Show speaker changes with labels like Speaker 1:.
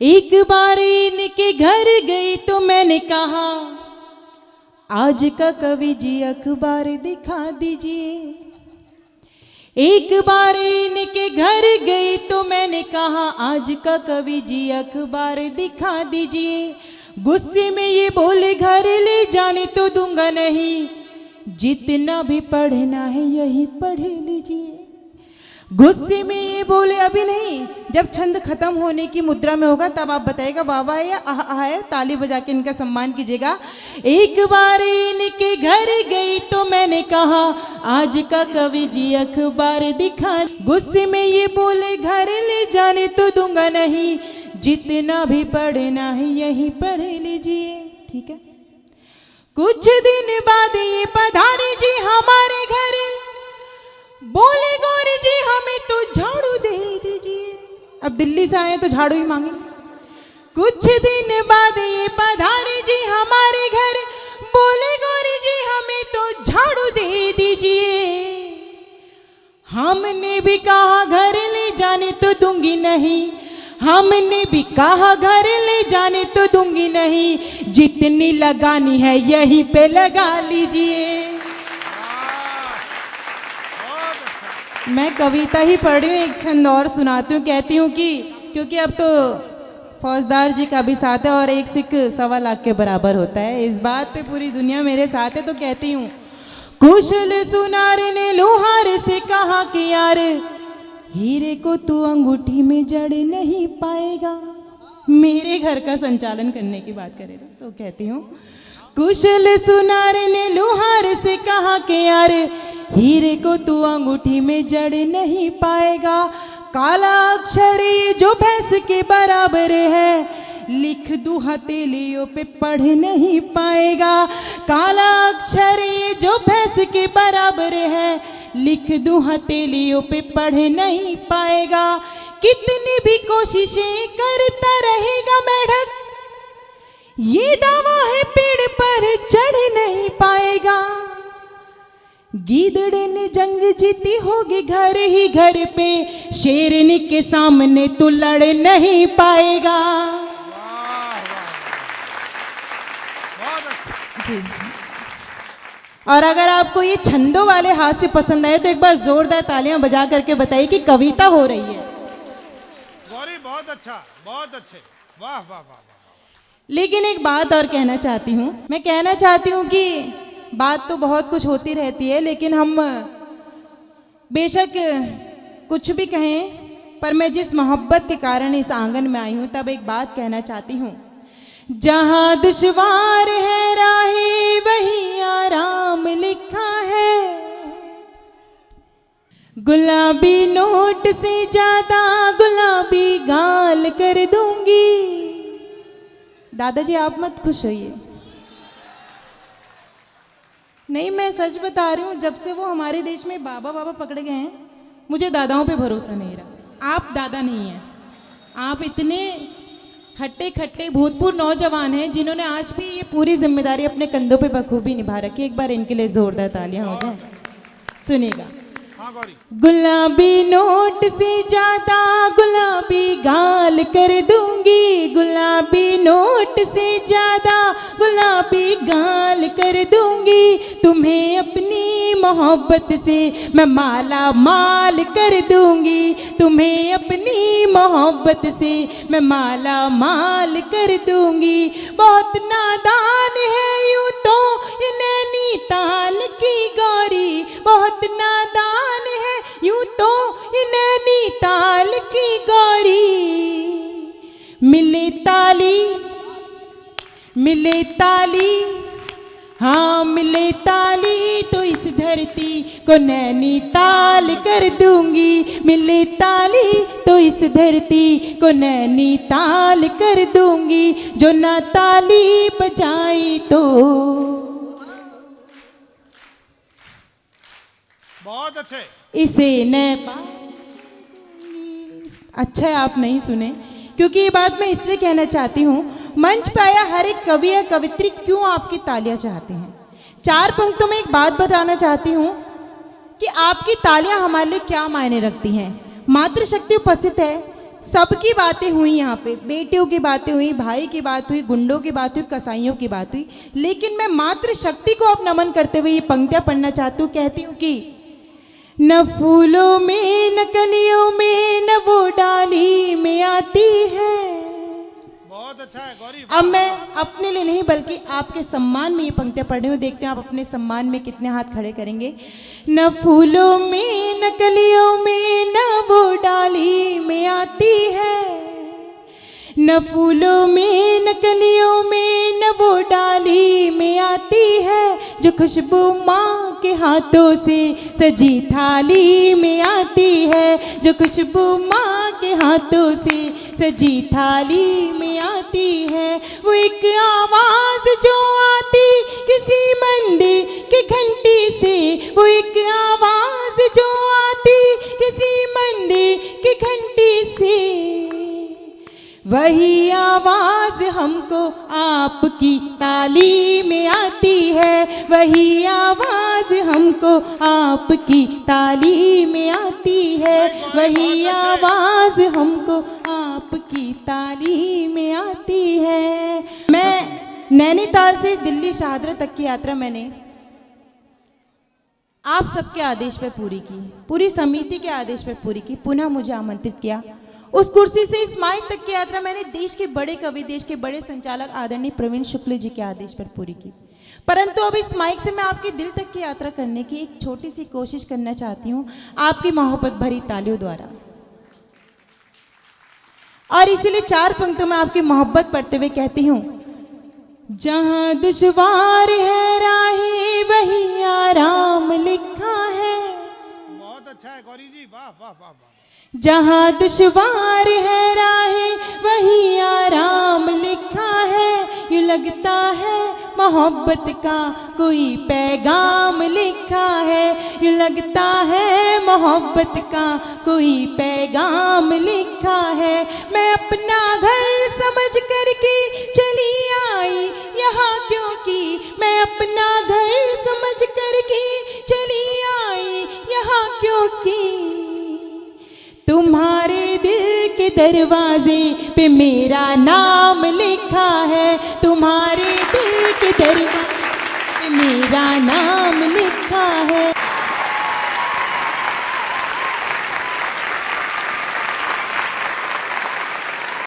Speaker 1: एक बार इनके घर गई तो मैंने कहा, आज का कवि जी अखबार दिखा दीजिए। एक बार इनके घर गई तो मैंने कहा, आज का कवि जी अखबार दिखा दीजिए। गुस्से में ये बोले, घर ले जाने तो दूंगा नहीं, जितना भी पढ़ना है यही पढ़ लीजिए। गुस्से में ये बोले, अभी नहीं, जब छंद खत्म होने की मुद्रा में होगा तब आप बताइएगा वाह वाह या आह है, ताली बजा के इनका सम्मान कीजिएगा। एक बार इनके घर गई तो मैंने कहा, आज का कवि जी अखबार दिखा। गुस्से में ये बोले, घर ले जाने तो दूंगा नहीं, जितना भी पढ़ना है यही पढ़ लीजिए। ठीक है। कुछ दिन बाद ये पधारे जी हमारे घर, बोले गौरी जी हमें तो झाड़ू दे दीजिए। अब दिल्ली से आए तो झाड़ू ही मांगे। कुछ दिन बाद ये पधारे जी हमारे घर, बोले गौरी जी हमें तो झाड़ू दे दीजिए। हमने भी कहा घर ले जाने तो दूंगी नहीं, हमने भी कहा घर ले जाने तो दूंगी नहीं, जितनी लगानी है यहीं पे लगा लीजिए। मैं कविता ही पढ़ रही हूँ, एक छंद और सुनाती हूँ। कहती हूँ कि क्योंकि अब तो फौजदार जी का भी साथ है और एक सिख 1.25 लाख के बराबर होता है, इस बात पे पूरी दुनिया मेरे साथ है। तो कहती हूँ, कुशल सुनार ने लोहार से कहा कि यार, हीरे को तू अंगूठी में जड़ नहीं पाएगा। मेरे घर का संचालन करने की बात करे तो कहती हूँ, कुशल सुनार ने लोहार से कहा कि यार, हीरे को तू अंगूठी में जड़ नहीं पाएगा। काला अक्षर ये जो भैंस के बराबर है, लिख दूं हथेलियों पे पढ़ नहीं पाएगा। काला अक्षर ये जो भैंस के बराबर है, लिख दूं हथेलियों पे पढ़ नहीं पाएगा। कितनी भी कोशिशें करता रहेगा मेढक, ये दावा है पेड़ पर चढ़ नहीं पाएगा। गीदड़ ने जंग जीती होगी घर ही घर पे, शेरनी के सामने तू लड़ नहीं पाएगा। जी। और अगर आपको ये छंदों वाले हास्य पसंद आए तो एक बार जोरदार तालियां बजा करके बताइए कि कविता हो रही है।
Speaker 2: गौरी बहुत अच्छा, बहुत अच्छे, वाह वाह वाह।
Speaker 1: लेकिन एक बात और कहना चाहती हूँ, मैं कहना चाहती हूँ कि बात तो बहुत कुछ होती रहती है, लेकिन हम बेशक कुछ भी कहें, पर मैं जिस मोहब्बत के कारण इस आंगन में आई हूँ तब एक बात कहना चाहती हूँ। जहाँ दुश्वार है राहें वहीं आराम लिखा है, गुलाबी नोट से ज्यादा गुलाबी गाल कर दूंगी। दादाजी आप मत खुश होइए, नहीं मैं सच बता रही हूँ, जब से वो हमारे देश में बाबा बाबा पकड़े गए हैं मुझे दादाओं पे भरोसा नहीं रहा। आप दादा नहीं हैं, आप इतने हट्टे खट्टे भूतपूर्व नौजवान हैं जिन्होंने आज भी ये पूरी जिम्मेदारी अपने कंधों पे बखूबी निभा रखी। एक बार इनके लिए जोरदार तालियां हो जाए। सुनिएगा। गुलाबी नोट से ज्यादा गुलाबी गाल कर दूंगी, गुलाबी नोट से ज्यादा गुलाबी गाल कर दूंगी। तुम्हें अपनी मोहब्बत से मैं माला माल कर दूंगी, तुम्हें अपनी मोहब्बत से मैं माला माल कर दूंगी। बहुत नादान है यूं तो ये नैनीताल की गौरी, बहुत नादान है यूं तो ये नैनीताल की गौरी। मिले ताली, मिले ताली, हाँ मिले ताली तो इस धरती को नैनीताल कर दूंगी। मिले ताली तो इस धरती को नैनीताल कर दूंगी। जो ना ताली बजाई तो।
Speaker 2: बहुत अच्छे।
Speaker 1: इसे न अच्छा है आप नहीं सुने, क्योंकि ये बात मैं इसलिए कहना चाहती हूँ, मंच पे आया हर एक कवि या कवित्री क्यों आपकी तालियां चाहते हैं। 4 पंक्तों में एक बात बताना चाहती हूँ कि आपकी तालियां हमारे लिए क्या मायने रखती हैं। मातृशक्ति उपस्थित है, सबकी बातें हुई यहाँ पे, बेटियों की बातें हुई, भाई की बात हुई, गुंडों की बात हुई, कसाईयों की बात हुई, लेकिन मैं मातृ शक्ति को अब नमन करते हुए ये पंक्तियाँ पढ़ना चाहती हूँ। कहती हूँ कि न फूलों में न कलियों में न वो डाली में आती है।
Speaker 2: बहुत अच्छा है गौरी।
Speaker 1: अब मैं अपने लिए नहीं बल्कि आपके सम्मान में ये पंक्तियाँ पढ़ रही हूँ। देखते हैं आप अपने सम्मान में कितने हाथ खड़े करेंगे। न फूलों में न कलियों में न वो डाली में आती है, न फूलों में न कलियों में न वो डाली में आती है, जो खुशबू माँ के हाथों से सजी थाली में आती है, जो खुशबू माँ के हाथों से सजी थाली में आती है। वो एक आवाज़ जो आती किसी मंदिर की घंटी से, वो एक आवाज़ जो आती किसी मंदिर की घंटी से, वही आवाज़ हमको आपकी ताली में आती है, वही आवाज़ हमको आपकी ताली में आती है, वही आवाज़ हमको आपकी ताली में आती है। मैं नैनीताल से दिल्ली शहादरा तक की यात्रा मैंने आप सबके आदेश पर पूरी की, पूरी समिति के आदेश पर पूरी की। पुनः मुझे आमंत्रित किया। उस कुर्सी से इस माइक तक की यात्रा मैंने देश के बड़े कवि, देश के बड़े संचालक आदरणीय प्रवीण शुक्ल जी के आदेश पर पूरी की। परंतु अब इस माइक से मैं आपके दिल तक की यात्रा करने की एक छोटी सी कोशिश करना चाहती हूँ आपकी मोहब्बत भरी तालियों द्वारा। और इसीलिए 4 पंक्तियों में आपकी मोहब्बत पढ़ते हुए कहती हूँ, जहाँ दुश्वार है राहें वही आराम लिखा है।
Speaker 2: बहुत अच्छा है गौरी जी, वाह वाह वाह वाह।
Speaker 1: जहाँ दुश्वार है राहें वही आराम लिखा है, यूँ लगता है मोहब्बत का कोई पैगाम लिखा है, यूँ लगता है मोहब्बत का कोई पैगाम लिखा है। मैं अपना घर समझ करके चली आई यहाँ क्योंकि, मैं अपना घर समझ करके चली आई यहाँ क्योंकि, तुम्हारे दिल के दरवाजे पे मेरा नाम लिखा है, तुम्हारे दिल के दरवाजे पे मेरा नाम